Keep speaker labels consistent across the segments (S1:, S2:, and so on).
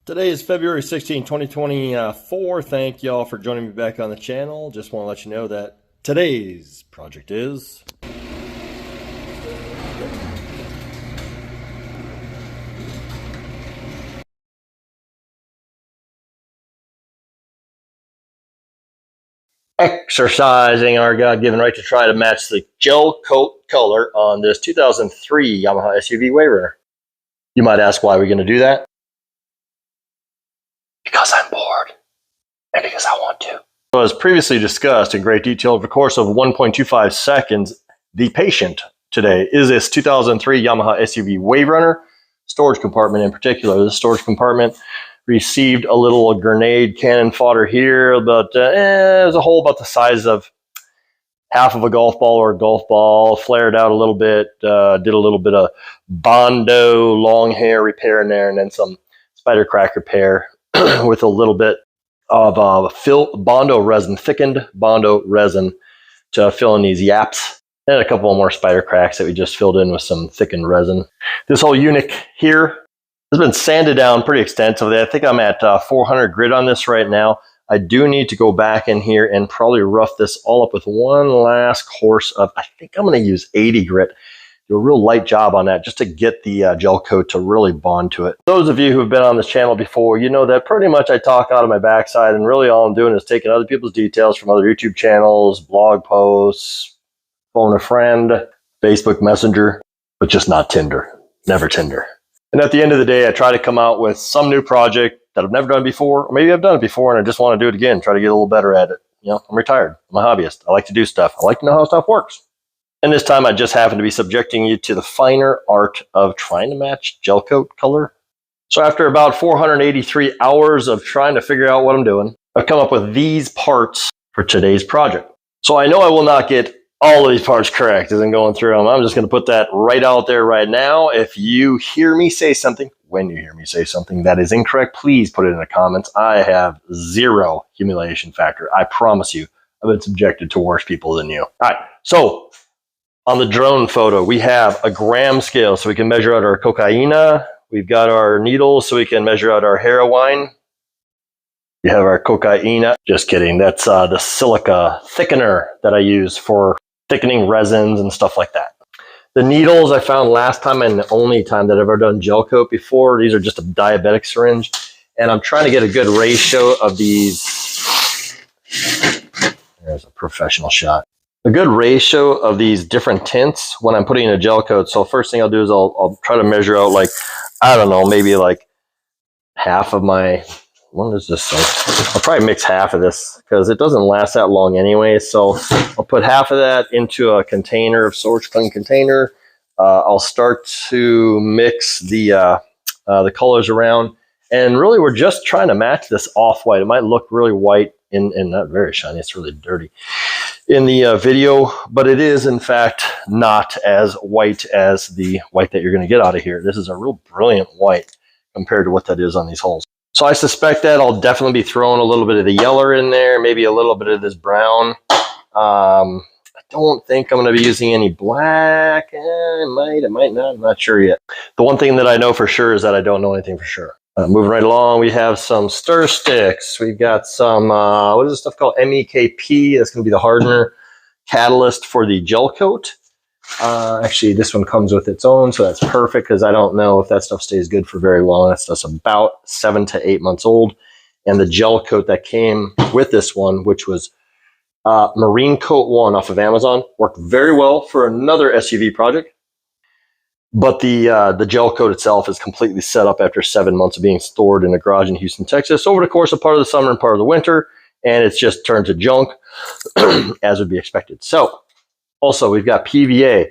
S1: Today is February 16, 2024. Thank y'all for joining me back on the channel. Just want to let you know that today's project is exercising our God-given right to try to match the gel coat color on this 2003 Yamaha SUV1200. You might ask why we're going to do that. Because I'm bored and because I want to. So as previously discussed in great detail over the course of 1.25 seconds, the patient today is this 2003 Yamaha SUV1200 storage compartment. In particular, the storage compartment received a little grenade cannon fodder here, but it was a hole about the size of half of a golf ball or a golf ball, flared out a little bit, did a little bit of Bondo long hair repair in there, and then some spider crack repair with a little bit of Bondo resin, thickened Bondo resin to fill in these yaps, and a couple more spider cracks that we just filled in with some thickened resin. This whole unit here has been sanded down pretty extensively. I think I'm at 400 grit on this right now. I do need to go back in here and probably rough this all up with one last course of, I think I'm going to use 80 grit. Do a real light job on that just to get the gel coat to really bond to it. Those of you who have been on this channel before, you know that pretty much I talk out of my backside, and really all I'm doing is taking other people's details from other YouTube channels, blog posts, phone a friend, Facebook Messenger, but just not Tinder. Never Tinder. And at the end of the day, I try to come out with some new project that I've never done before, or maybe I've done it before and I just want to do it again, try to get a little better at it. You know, I'm retired. I'm a hobbyist. I like to do stuff. I like to know how stuff works. And this time I just happen to be subjecting you to the finer art of trying to match gel coat color. So after about 483 hours of trying to figure out what I'm doing, I've come up with these parts for today's project. So I know I will not get all of these parts correct as I'm going through them. I'm just going to put that right out there right now. If you hear me say something, when you hear me say something that is incorrect, please put it in the comments. I have zero humiliation factor. I promise you, I've been subjected to worse people than you. All right, so on the drone photo, we have a gram scale so we can measure out our cocaina. We've got our needles so we can measure out our heroin. We have our cocaina. Just kidding. That's the silica thickener that I use for thickening resins and stuff like that. The needles I found last time, and the only time that I've ever done gel coat before, these are just a diabetic syringe. And I'm trying to get a good ratio of these. There's a professional shot. A good ratio of these different tints when I'm putting in a gel coat. So first thing I'll do is I'll try to measure out, like, I don't know, maybe like half of my, what is this thing? I'll probably mix half of this because it doesn't last that long anyway. So I'll put half of that into a container, of storage clean container. I'll start to mix the colors around. And really we're just trying to match this off-white. It might look really white and not very shiny. It's really dirty in the video, but it is in fact not as white as the white that you're going to get out of here. This is a real brilliant white compared to what that is on these holes. So I suspect that I'll definitely be throwing a little bit of the yellow in there, maybe a little bit of this brown. I don't think I'm going to be using any black. I might not. I'm not sure yet. The one thing that I know for sure is that I don't know anything for sure. Moving right along, we have some stir sticks. We've got some, what is this stuff called? MEKP. That's going to be the hardener catalyst for the gel coat. Actually, this one comes with its own, so that's perfect because I don't know if that stuff stays good for very long. That stuff's about 7 to 8 months old. And the gel coat that came with this one, which was Marine Coat 1 off of Amazon, worked very well for another SUV project. But the gel coat itself is completely set up after 7 months of being stored in a garage in Houston, Texas, over the course of part of the summer and part of the winter, and it's just turned to junk, as would be expected. So, also we've got PVA,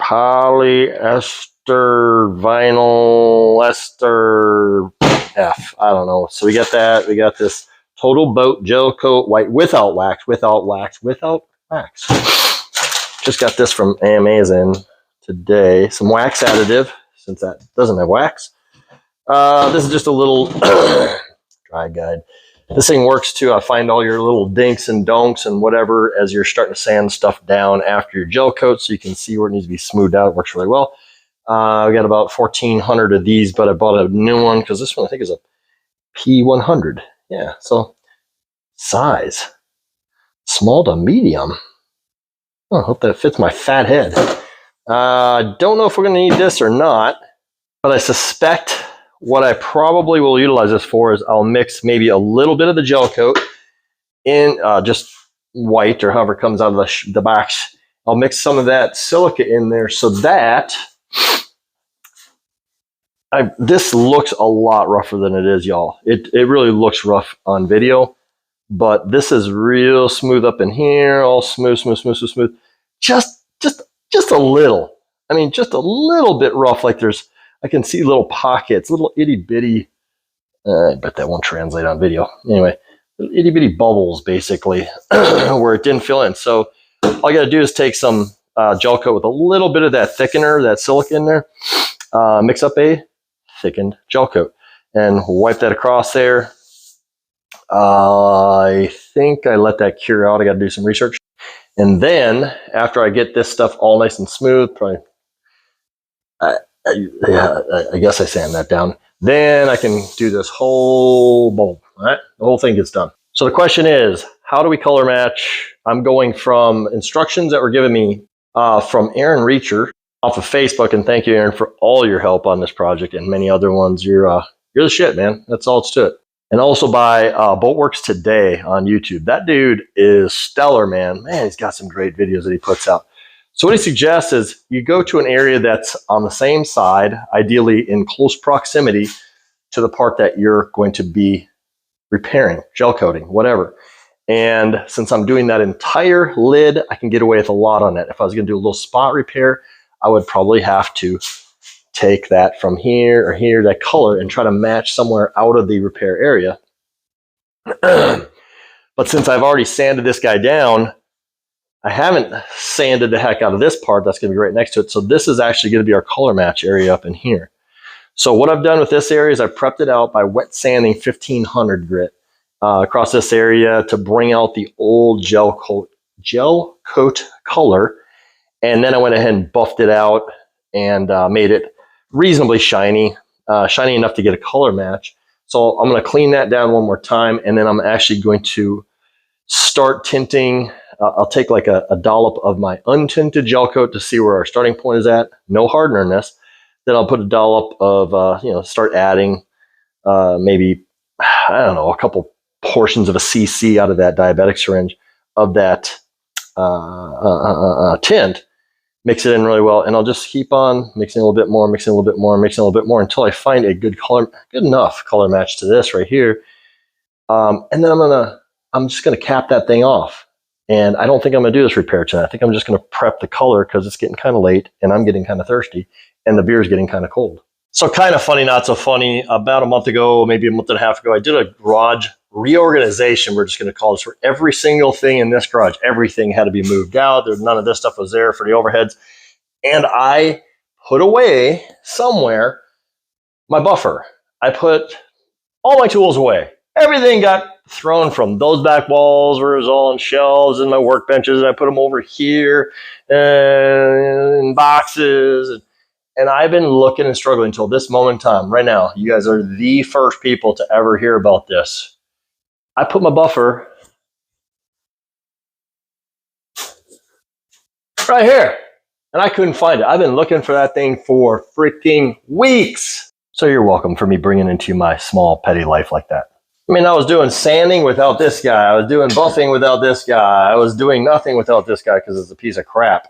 S1: polyester vinyl ester F. I don't know. So we got that. We got this Total Boat gel coat white without wax. Just got this from Amazon today. Some wax additive, since that doesn't have wax. This is just a little dry guide. This thing works to find all your little dinks and donks and whatever as you're starting to sand stuff down after your gel coat, so you can see where it needs to be smoothed out. It works really well. We got about 1,400 of these, but I bought a new one because this one I think is a P100. Yeah, so size, small to medium. Oh, I hope that fits my fat head. Don't know if we're going to need this or not, but I suspect what I probably will utilize this for is I'll mix maybe a little bit of the gel coat in just white or however it comes out of the box. I'll mix some of that silica in there so that this looks a lot rougher than it is, y'all. It really looks rough on video, but this is real smooth up in here, all smooth. Just a little. I mean, just a little bit rough. Like I can see little pockets, little itty bitty. I bet that won't translate on video. Anyway, itty bitty bubbles basically where it didn't fill in. So all you got to do is take some gel coat with a little bit of that thickener, that silica in there, mix up a thickened gel coat and wipe that across there. I think I let that cure out. I got to do some research. And then after I get this stuff all nice and smooth, probably, I guess I sand that down. Then I can do this whole bowl. All right, the whole thing gets done. So the question is, how do we color match? I'm going from instructions that were given me from Aaron Reacher off of Facebook, and thank you, Aaron, for all your help on this project and many other ones. You're the shit, man. That's all it's to it. And also by Boatworks Today on YouTube. That dude is stellar, man. Man, he's got some great videos that he puts out. So what he suggests is you go to an area that's on the same side, ideally in close proximity to the part that you're going to be repairing, gel coating, whatever. And since I'm doing that entire lid, I can get away with a lot on it. If I was going to do a little spot repair, I would probably have to take that from here or here, that color, and try to match somewhere out of the repair area. But since I've already sanded this guy down, I haven't sanded the heck out of this part that's going to be right next to it. So this is actually going to be our color match area up in here. So what I've done with this area is I've prepped it out by wet sanding 1500 grit across this area to bring out the old gel coat color. And then I went ahead and buffed it out and made it reasonably shiny, shiny enough to get a color match. So I'm going to clean that down one more time, and then I'm actually going to start tinting. I'll take like a dollop of my untinted gel coat to see where our starting point is at. No hardener in this. Then I'll put a dollop of, start adding maybe, I don't know, a couple portions of a cc out of that diabetic syringe of that tint. Mix it in really well, and I'll just keep on mixing a little bit more, mixing a little bit more, mixing a little bit more until I find a good enough color match to this right here. And then I'm just gonna cap that thing off. And I don't think I'm gonna do this repair tonight. I think I'm just gonna prep the color because it's getting kind of late and I'm getting kind of thirsty and the beer is getting kind of cold. So kind of funny, not so funny. About a month ago, maybe a month and a half ago, I did a garage reorganization. We're just going to call this for every single thing in this garage. Everything had to be moved out. None of this stuff was there for the overheads. And I put away somewhere my buffer. I put all my tools away. Everything got thrown from those back walls where it was all on shelves and my workbenches. I put them over here in boxes. And I've been looking and struggling until this moment in time. Right now, you guys are the first people to ever hear about this. I put my buffer right here, and I couldn't find it. I've been looking for that thing for freaking weeks. So you're welcome for me bringing into my small petty life like that. I mean, I was doing sanding without this guy. I was doing buffing without this guy. I was doing nothing without this guy because it's a piece of crap.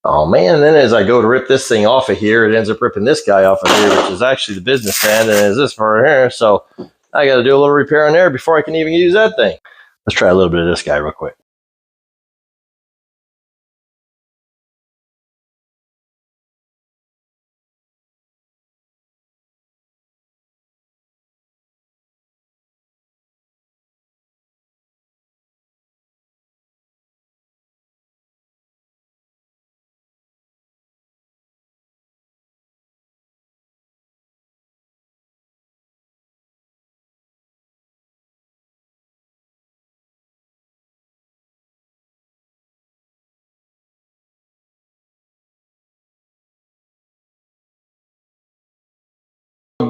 S1: Oh man, then as I go to rip this thing off of here, it ends up ripping this guy off of here, which is actually the business end, and is this for here. So I got to do a little repair on there before I can even use that thing. Let's try a little bit of this guy real quick.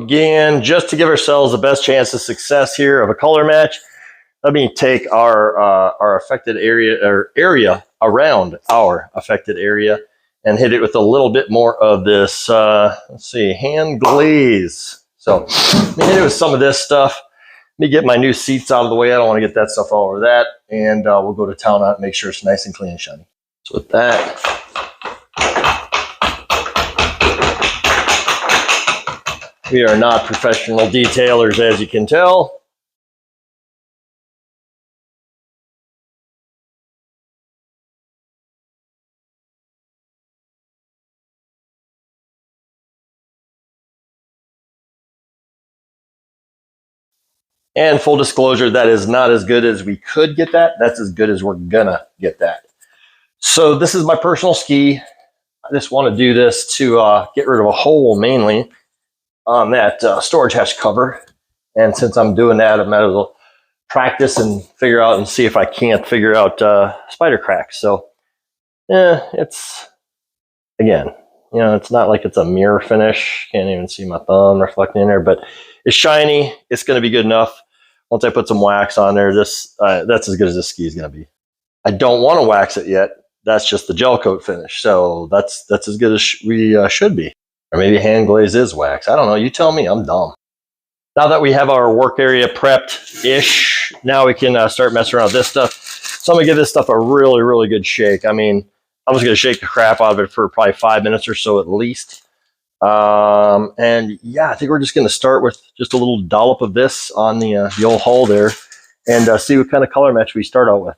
S1: again, just to give ourselves the best chance of success here of a color match, let me take our affected area, or area around our affected area, and hit it with a little bit more of this, let's see, hand glaze. So let me hit it with some of this stuff. Let me get my new seats out of the way. I don't want to get that stuff all over that. And we'll go to town on it and make sure it's nice and clean and shiny. So with that, we are not professional detailers, as you can tell. And full disclosure, that is not as good as we could get that. That's as good as we're gonna get that. So this is my personal ski. I just want to do this to get rid of a hole mainly on that storage hatch cover. And since I'm doing that, I might as well practice and figure out and see if I can't figure out spider cracks. So yeah, it's, again, you know, it's not like it's a mirror finish. Can't even see my thumb reflecting in there, but it's shiny. It's going to be good enough. Once I put some wax on there, that's as good as this ski is going to be. I don't want to wax it yet. That's just the gel coat finish. So that's as good as we should be. Or maybe hand glaze is wax. I don't know. You tell me. I'm dumb. Now that we have our work area prepped-ish, now we can start messing around with this stuff. So I'm going to give this stuff a really, really good shake. I mean, I'm just going to shake the crap out of it for probably 5 minutes or so at least. And yeah, I think we're just going to start with just a little dollop of this on the old hull there, and see what kind of color match we start out with.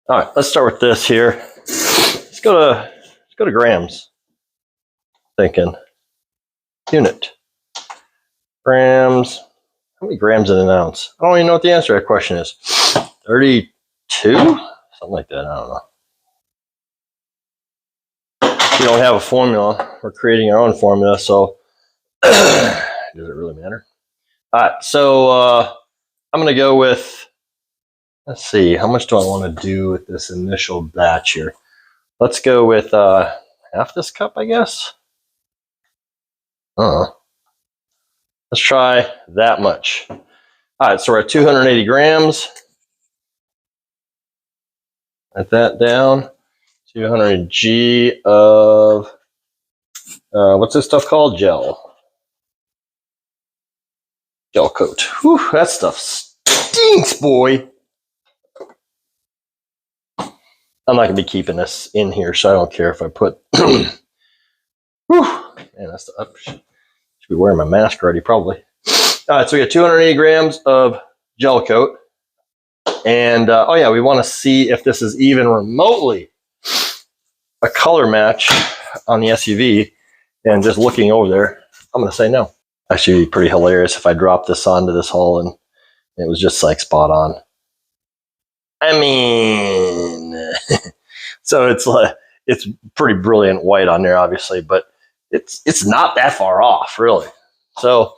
S1: All right, let's start with this here. Let's go to grams. Thinking unit grams. How many grams in an ounce? I don't even know what the answer to that question is. 32, something like that. I don't know. We don't have a formula. We're creating our own formula, so does it really matter? All right, so I'm going to go with, let's see, how much do I want to do with this initial batch here? Let's go with half this cup, I guess. Let's try that much. All right, so we're at 280 grams. Write that down. 200 G of, what's this stuff called? Gelcoat. Whew, that stuff stinks, boy. I'm not going to be keeping this in here, so I don't care if I put... Whew. Man, that's the up. Should be wearing my mask already, probably. All right, so we got 280 grams of gel coat. And, oh yeah, we want to see if this is even remotely a color match on the SUV. And just looking over there, I'm going to say no. Actually, it'd be pretty hilarious if I dropped this onto this hull and it was just like spot on. I mean, so it's pretty brilliant white on there, obviously, but it's not that far off, really. So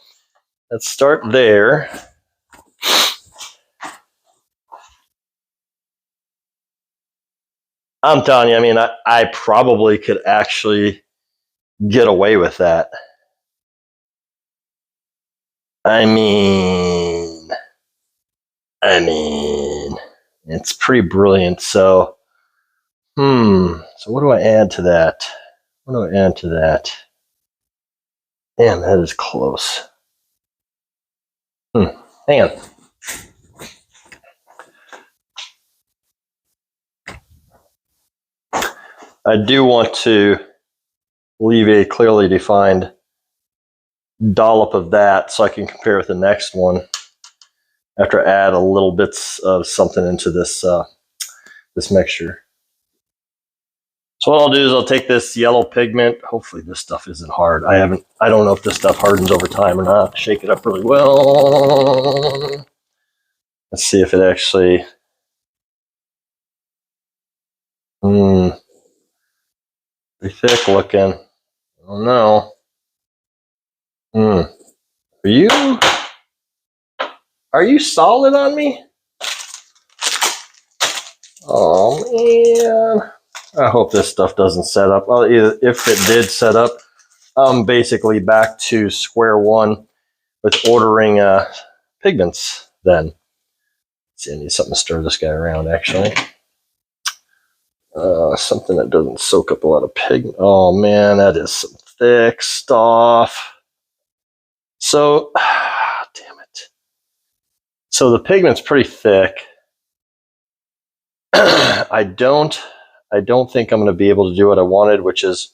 S1: let's start there. I'm telling you, I mean, I probably could actually get away with that. I mean, it's pretty brilliant. So, so what do I add to that? What do I add to that? Damn, that is close. Hang on. I do want to leave a clearly defined dollop of that so I can compare with the next one after I add a little bits of something into this this mixture. So what I'll do is I'll take this yellow pigment. Hopefully this stuff isn't hard. I don't know if this stuff hardens over time or not. Shake it up really well. Let's see if it actually pretty thick looking. I don't know. Are you solid on me? Oh man. I hope this stuff doesn't set up. Well, if it did set up, I'm basically back to square one with ordering pigments then. Let's see, I need something to stir this guy around actually. Something that doesn't soak up a lot of pigment. Oh man, that is some thick stuff. So, damn it. So the pigment's pretty thick. I don't think I'm going to be able to do what I wanted, which is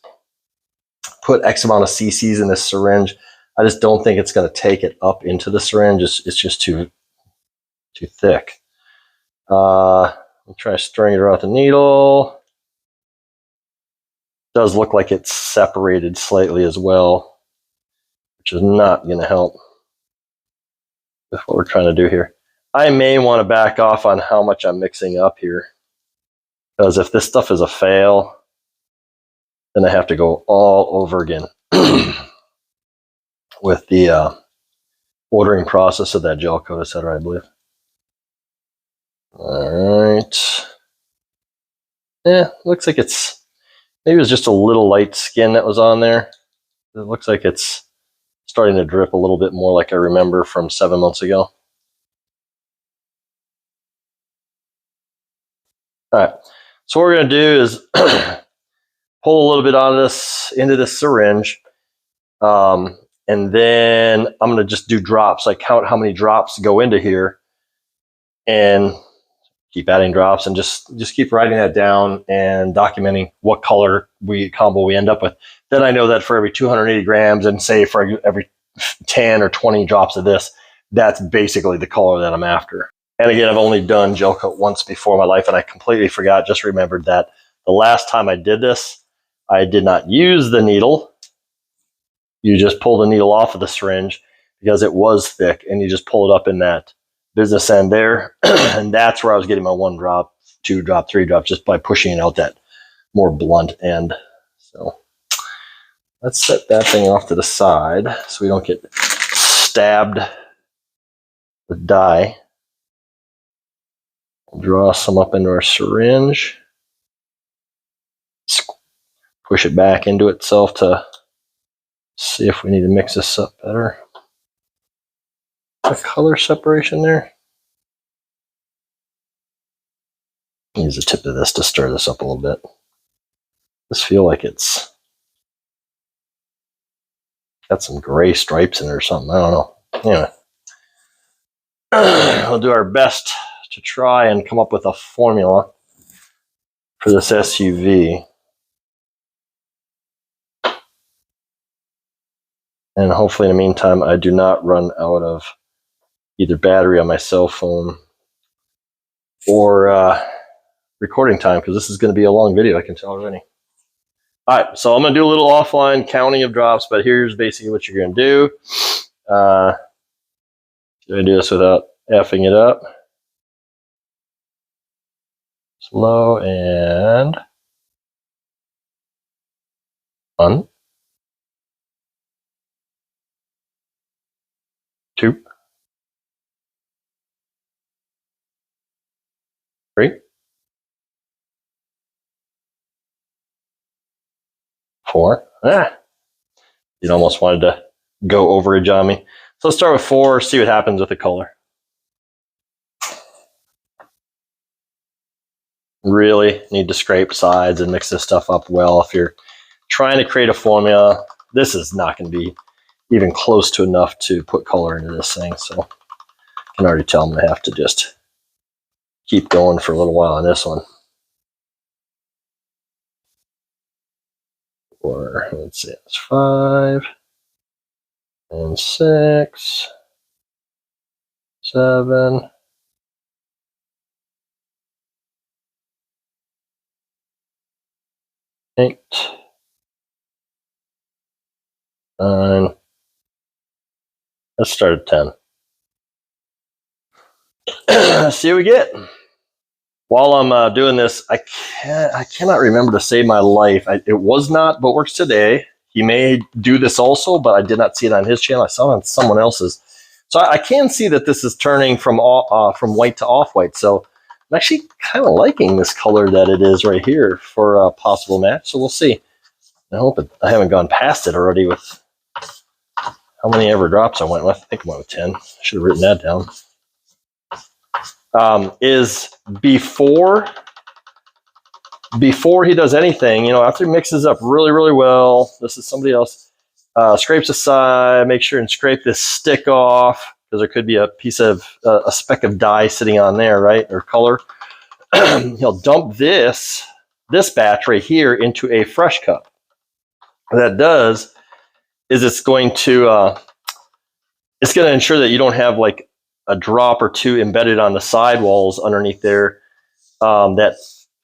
S1: put X amount of cc's in this syringe. I just don't think it's going to take it up into the syringe. It's just too thick. I'll try stirring it around the needle. It does look like it's separated slightly as well, which is not going to help with what we're trying to do here. I may want to back off on how much I'm mixing up here, because if this stuff is a fail, then I have to go all over again with the ordering process of that gel coat, etc., I believe. All right. Yeah, looks like it's, maybe it was just a little light skin that was on there. It looks like it's starting to drip a little bit more like I remember from 7 months ago. All right, so what we're going to do is pull a little bit out of this into this syringe, and then I'm going to just do drops. I count how many drops go into here, and keep adding drops, and just keep writing that down and documenting what color combo we end up with. Then I know that for every 280 grams, and say for every 10 or 20 drops of this, that's basically the color that I'm after. And again, I've only done gel coat once before in my life, and I completely forgot, just remembered that the last time I did this, I did not use the needle. You just pull the needle off of the syringe because it was thick, and you just pull it up in that business end there. And that's where I was getting my 1 drop, 2 drop, 3 drops, just by pushing it out that more blunt end. So let's set that thing off to the side so we don't get stabbed with dye. Draw some up into our syringe. Push it back into itself to see if we need to mix this up better. A color separation there. Use the tip of this to stir this up a little bit. Just feel like it's got some gray stripes in it or something. I don't know. Anyway, we'll do our best to try and come up with a formula for this SUV. And hopefully in the meantime, I do not run out of either battery on my cell phone or recording time, because this is going to be a long video, I can tell already. All right, so I'm going to do a little offline counting of drops, but here's basically what you're going to do. You're going to do this without effing it up. Slow and 1, 2, 3, 4. It almost wanted to go overage on me. So let's start with 4, see what happens with the color. Really need to scrape sides and mix this stuff up well. If you're trying to create a formula, this is not going to be even close to enough to put color into this thing. So I can already tell I'm going to have to just keep going for a little while on this one. 4, let's see, it's 5 and 6, 7, 8, 9. Let's start at 10. Let's see what we get. While I'm doing this, I cannot remember to save my life. It was not But Works Today. He may do this also, but I did not see it on his channel. I saw it on someone else's. So I can see that this is turning from white to off-white. So I'm actually kind of liking this color that it is right here for a possible match. So we'll see. I hope I haven't gone past it already with how many ever drops I went with. I think I went with 10. I should have written that down. Is before he does anything, you know, after he mixes up really, really well, this is somebody else, scrapes aside, make sure and scrape this stick off, because there could be a piece of, a speck of dye sitting on there, right, or color. He'll dump this batch right here into a fresh cup. What that does is it's going to ensure that you don't have like a drop or two embedded on the sidewalls underneath there, that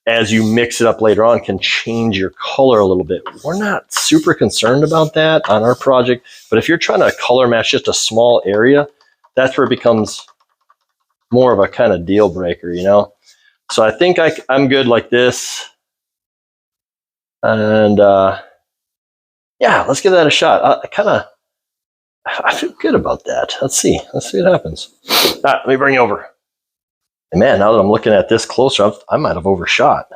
S1: as you mix it up later on can change your color a little bit. We're not super concerned about that on our project, but if you're trying to color match just a small area, that's where it becomes more of a kind of deal breaker, you know? So I think I'm good like this. And yeah, let's give that a shot. I feel good about that. Let's see what happens. All right, let me bring you over. And man, now that I'm looking at this closer, I might have overshot.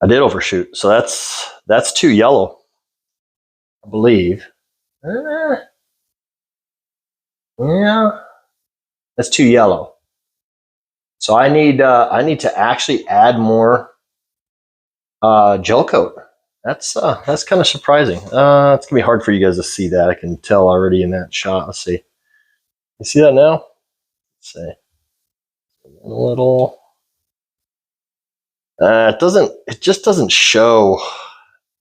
S1: I did overshoot, so that's too yellow, I believe. Yeah, that's too yellow. So I need to actually add more gel coat. That's kind of surprising. It's gonna be hard for you guys to see that. I can tell already in that shot. Let's see. You see that now? Let's see. A little. It just doesn't show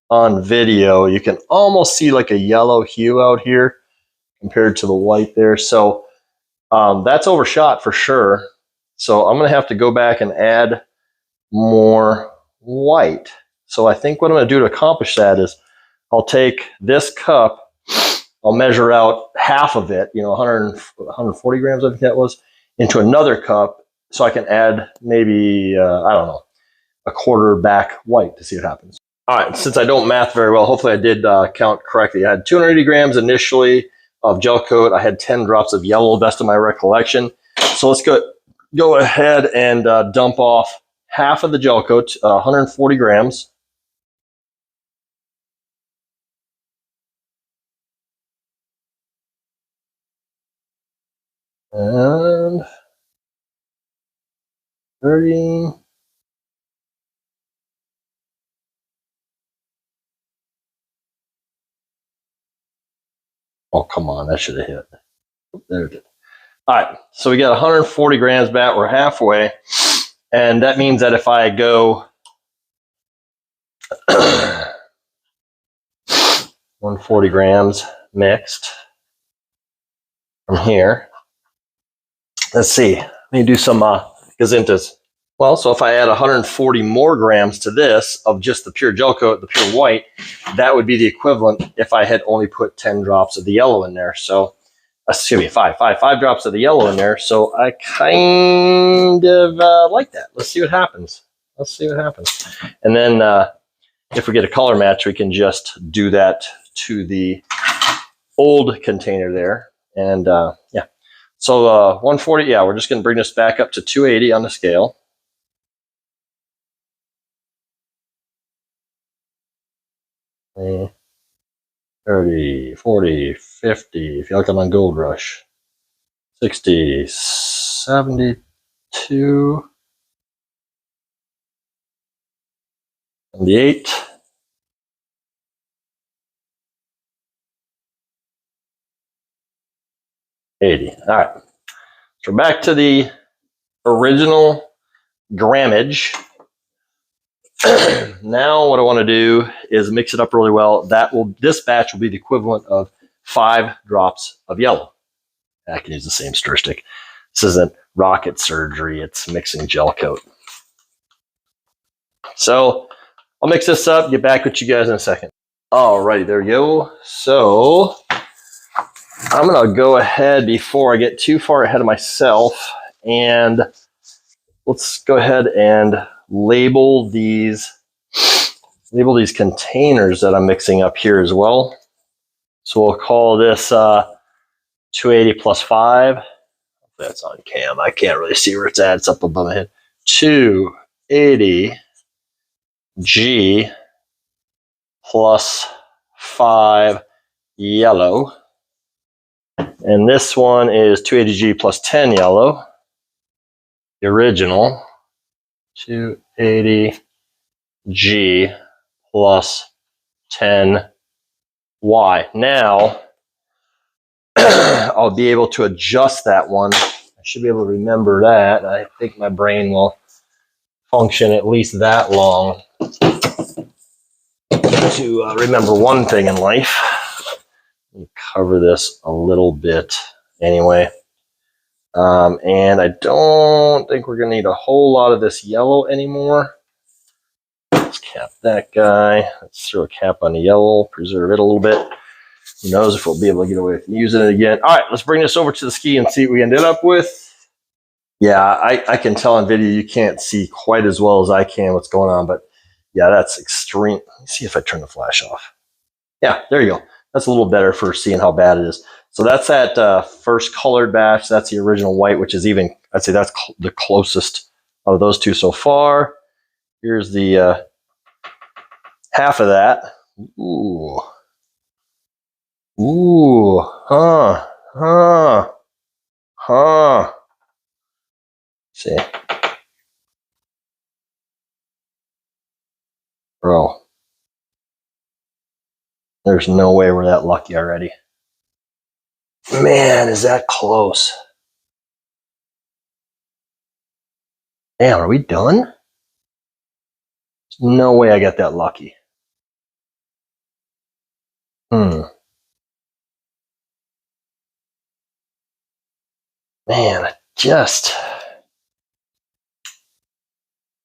S1: on video. You can almost see like a yellow hue out here compared to the white there. So that's overshot for sure. So I'm gonna have to go back and add more white. So I think what I'm gonna do to accomplish that is I'll take this cup, I'll measure out half of it, you know, 140 grams I think that was, into another cup, so I can add maybe, I don't know, a quarter back white to see what happens. All right, since I don't math very well, hopefully I did count correctly. I had 280 grams initially of gel coat. I had 10 drops of yellow, best of my recollection. So let's go ahead and dump off half of the gel coat, 140 grams. And 30. Oh, come on, that should have hit. There it did. All right, so we got 140 grams back. We're halfway. And that means that if I go 140 grams mixed from here, let's see, let me do some gazintas. Well, so if I add 140 more grams to this of just the pure gel coat, the pure white, that would be the equivalent if I had only put 10 drops of the yellow in there. So, excuse me, five drops of the yellow in there. So I kind of like that. Let's see what happens. And then if we get a color match, we can just do that to the old container there. And yeah, so 140, yeah, we're just going to bring this back up to 280 on the scale. Okay. 30, 40, 50, if you look at my Gold Rush, 60, 72, 78, 80. All right, so we're back to the original grammage. Now what I want to do is mix it up really well. This batch will be the equivalent of 5 drops of yellow. I can use the same stir stick. This isn't rocket surgery. It's mixing gel coat. So I'll mix this up, get back with you guys in a second. Alrighty, there we go. So I'm going to go ahead before I get too far ahead of myself, and let's go ahead and label these containers that I'm mixing up here as well. So we'll call this 280 plus 5. That's on cam. I can't really see where it's at. It's up above my head. 280 G plus 5 yellow. And this one is 280G plus 10 yellow. The original 280G plus 10 Y. Now I'll be able to adjust that one. I should be able to remember that. I think my brain will function at least that long to remember one thing in life. Let me cover this a little bit anyway. And I don't think we're going to need a whole lot of this yellow anymore. Let's cap that guy. Let's throw a cap on the yellow, preserve it a little bit. Who knows if we'll be able to get away with using it again. All right, let's bring this over to the ski and see what we ended up with. Yeah, I can tell on video you can't see quite as well as I can what's going on, but yeah, that's extreme. Let me see if I turn the flash off. Yeah, there you go. That's a little better for seeing how bad it is. So that's that first colored batch. That's the original white, which is even, I'd say that's the closest of those two so far. Here's the half of that. Ooh. Ooh. Huh. See. Bro. There's no way we're that lucky already. Man, is that close. Damn, are we done? There's no way I got that lucky. Man,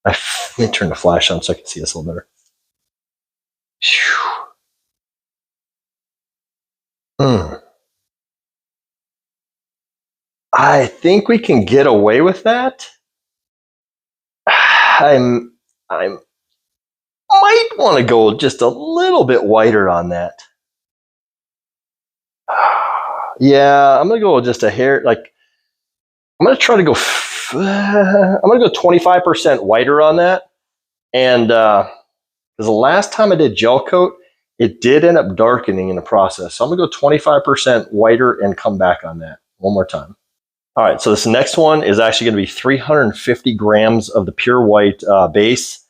S1: let me turn the flash on so I can see this a little better. I think we can get away with that. I might want to go just a little bit whiter on that. Yeah, I'm gonna go just a hair. Like, I'm gonna try to go. I'm gonna go 25% whiter on that, and because the last time I did gel coat, it did end up darkening in the process. So I'm gonna go 25% whiter and come back on that one more time. All right, so this next one is actually gonna be 350 grams of the pure white base,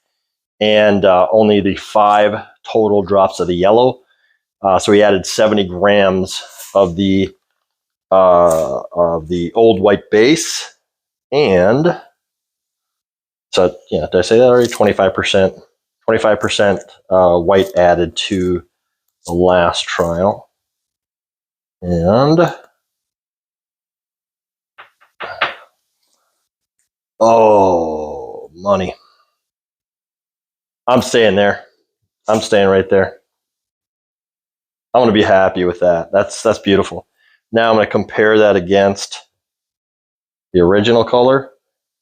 S1: and only the 5 total drops of the yellow. So we added 70 grams of the old white base, and so yeah, did I say that already? 25% white added to the last trial, and oh, money! I'm staying there. I'm staying right there. I want to be happy with that. That's beautiful. Now I'm going to compare that against the original color,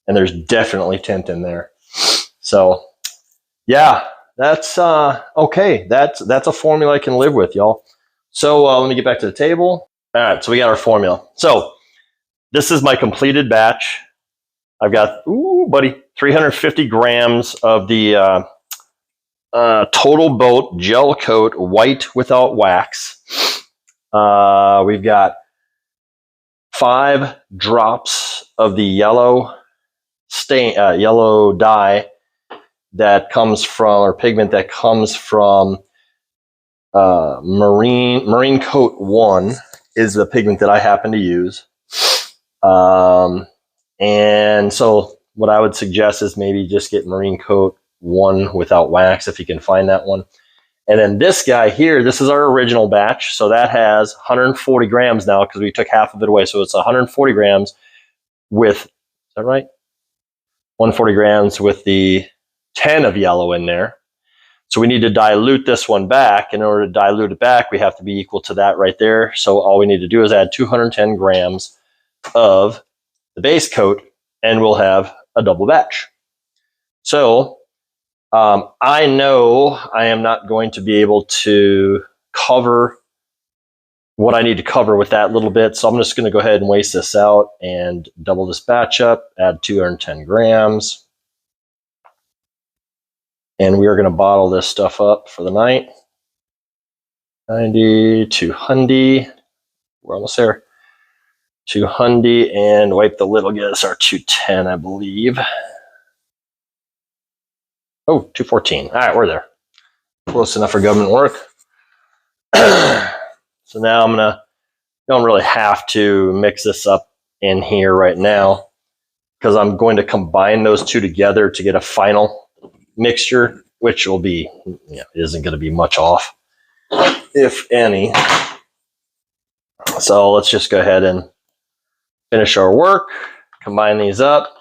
S1: and there's definitely tint in there. So yeah, that's okay. That's a formula I can live with, y'all. So let me get back to the table. All right, so we got our formula. So this is my completed batch. I've got, 350 grams of the Total Boat Gel Coat White Without Wax. We've got 5 drops of the yellow yellow dye that comes from, or pigment that comes from Marine Coat 1 is the pigment that I happen to use. And so what I would suggest is maybe just get Marine Coat one without wax, if you can find that one. And then this guy here, this is our original batch. So that has 140 grams now because we took half of it away. So it's 140 grams with, is that right? 140 grams with the 10 of yellow in there. So we need to dilute this one back. In order to dilute it back, we have to be equal to that right there. So all we need to do is add 210 grams of the base coat, and we'll have a double batch. So I know I am not going to be able to cover what I need to cover with that little bit. So I'm just going to go ahead and waste this out and double this batch up, add 210 grams. And we are going to bottle this stuff up for the night. 90, 200. We're almost there. 200 and wipe the lid. Get us our 210, I believe. Oh, 214. All right, we're there. Close enough for government work. So now I'm going to, don't really have to mix this up in here right now because I'm going to combine those two together to get a final mixture, which will be, isn't going to be much off, if any. So let's just go ahead and finish our work, combine these up,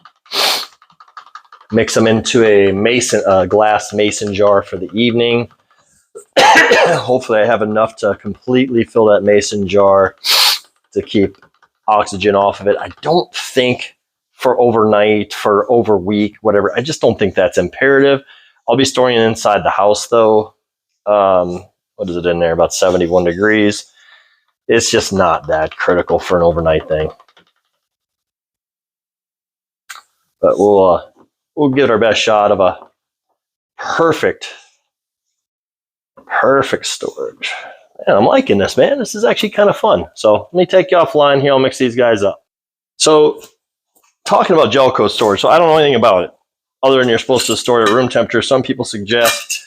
S1: mix them into a glass mason jar for the evening. Hopefully I have enough to completely fill that mason jar to keep oxygen off of it. I don't think for overnight, for over week, whatever. I just don't think that's imperative. I'll be storing it inside the house though. What is it in there? About 71 degrees. It's just not that critical for an overnight thing. But we'll give it our best shot of a perfect storage. Man, I'm liking this, man. This is actually kind of fun. So let me take you offline here. I'll mix these guys up. So talking about Gelcoat storage, so I don't know anything about it other than you're supposed to store it at room temperature. Some people suggest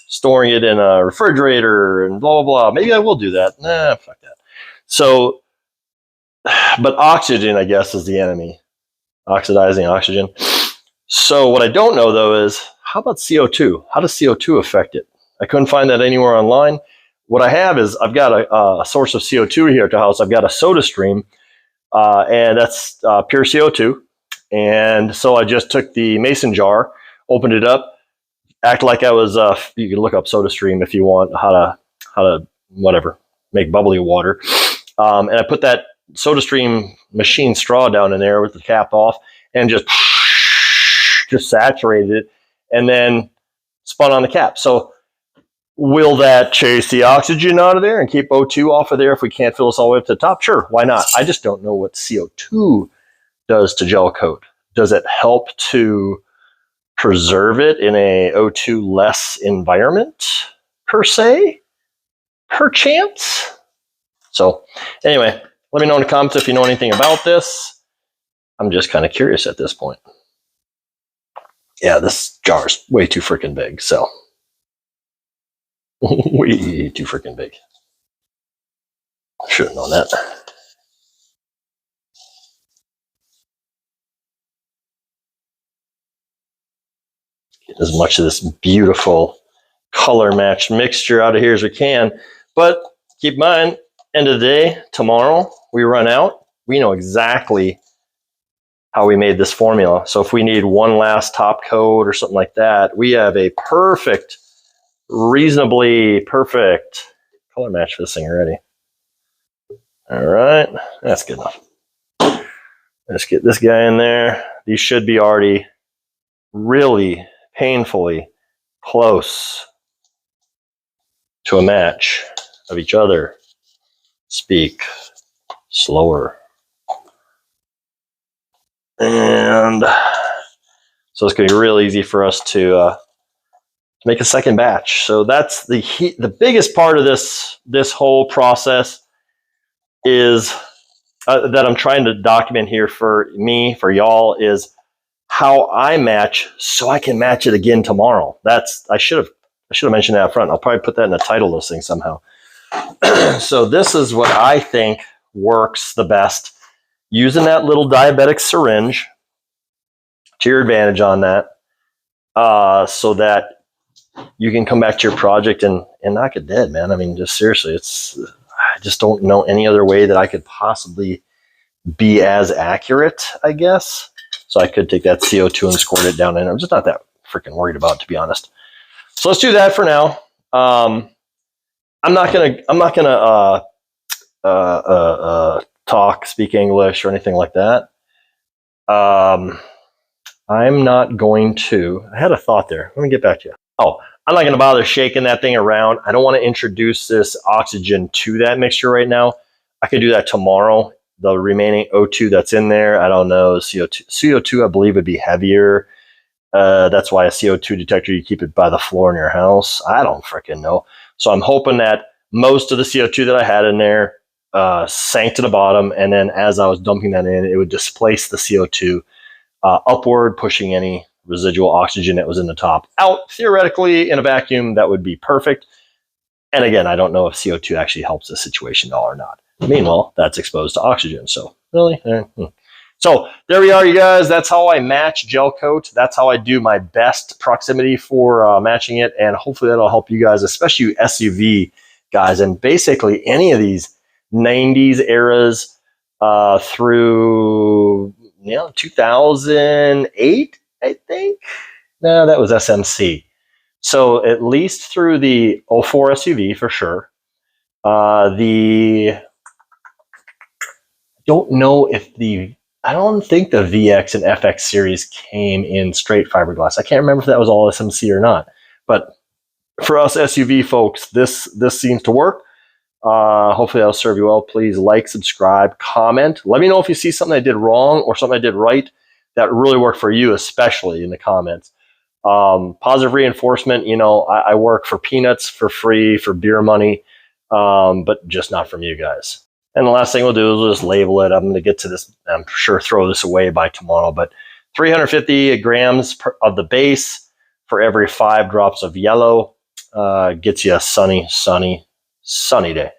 S1: storing it in a refrigerator and blah, blah, blah. Maybe I will do that. Nah, fuck that. So, but oxygen, I guess, is the enemy. Oxidizing oxygen. So what I don't know, though, is how about CO2? How does CO2 affect it? I couldn't find that anywhere online. What I have is I've got a source of CO2 here at the house. I've got a soda stream, and that's pure CO2. And so I just took the mason jar, opened it up, act like I was, you can look up soda stream if you want, how to whatever, make bubbly water. And I put that soda stream machine straw down in there with the cap off and just saturated it and then spun on the cap. So will that chase the oxygen out of there and keep O2 off of there if we can't fill this all the way up to the top? Sure, why not? I just don't know what CO2 does to Gelcoat. Does it help to preserve it in a O2 less environment per se? Perchance? So anyway, let me know in the comments if you know anything about this. I'm just kind of curious at this point. Yeah, this jar is way too freaking big, so. Way too freaking big. Should have known that. Get as much of this beautiful color matched mixture out of here as we can. But keep in mind, end of the day, tomorrow we run out. We know exactly how we made this formula. So if we need one last top coat or something like that, we have a perfect, reasonably perfect color match for this thing already. All right, that's good enough. Let's get this guy in there. These should be already really painfully close to a match of each other. Speak slower. And so it's going to be real easy for us to make a second batch. So that's the biggest part of this whole process is that I'm trying to document here for me, for y'all, is how I match so I can match it again tomorrow. I should have mentioned that up front. I'll probably put that in the title of this thing somehow. So this is what I think works the best. Using that little diabetic syringe to your advantage on that. so that you can come back to your project and knock it dead, man. I mean, just seriously, I just don't know any other way that I could possibly be as accurate, I guess. So I could take that CO2 and squirt it down in. I'm just not that freaking worried about it, to be honest. So let's do that for now. I'm not gonna speak English or anything like that. I'm not going to. I had a thought there. Let me get back to you. Oh, I'm not going to bother shaking that thing around. I don't want to introduce this oxygen to that mixture right now. I could do that tomorrow. The remaining O2 that's in there, I don't know. CO2, I believe, would be heavier. That's why a CO2 detector, you keep it by the floor in your house. I don't freaking know. So I'm hoping that most of the CO2 that I had in there sank to the bottom, and then as I was dumping that in, it would displace the CO2 upward, pushing any residual oxygen that was in the top out. Theoretically, in a vacuum, that would be perfect. And again, I don't know if CO2 actually helps the situation at all or not. Meanwhile, that's exposed to oxygen. So really, So there we are, you guys. That's how I match Gelcoat. That's how I do my best proximity for matching it. And hopefully that'll help you guys, especially you SUV guys, and basically any of these 90s eras through 2008, I think. No, that was SMC. So at least through the 04 SUV for sure. I don't think the VX and FX series came in straight fiberglass. I can't remember if that was all SMC or not. But for us SUV folks, this seems to work. Hopefully that'll serve you well. Please like, subscribe, comment. Let me know if you see something I did wrong or something I did right that really worked for you, especially in the comments. Positive reinforcement, I work for peanuts, for free, for beer money, but just not from you guys. And the last thing we'll do is we'll just label it. I'm going to get to this. I'm sure throw this away by tomorrow, but 350 grams of the base for every 5 drops of yellow gets you a sunny day.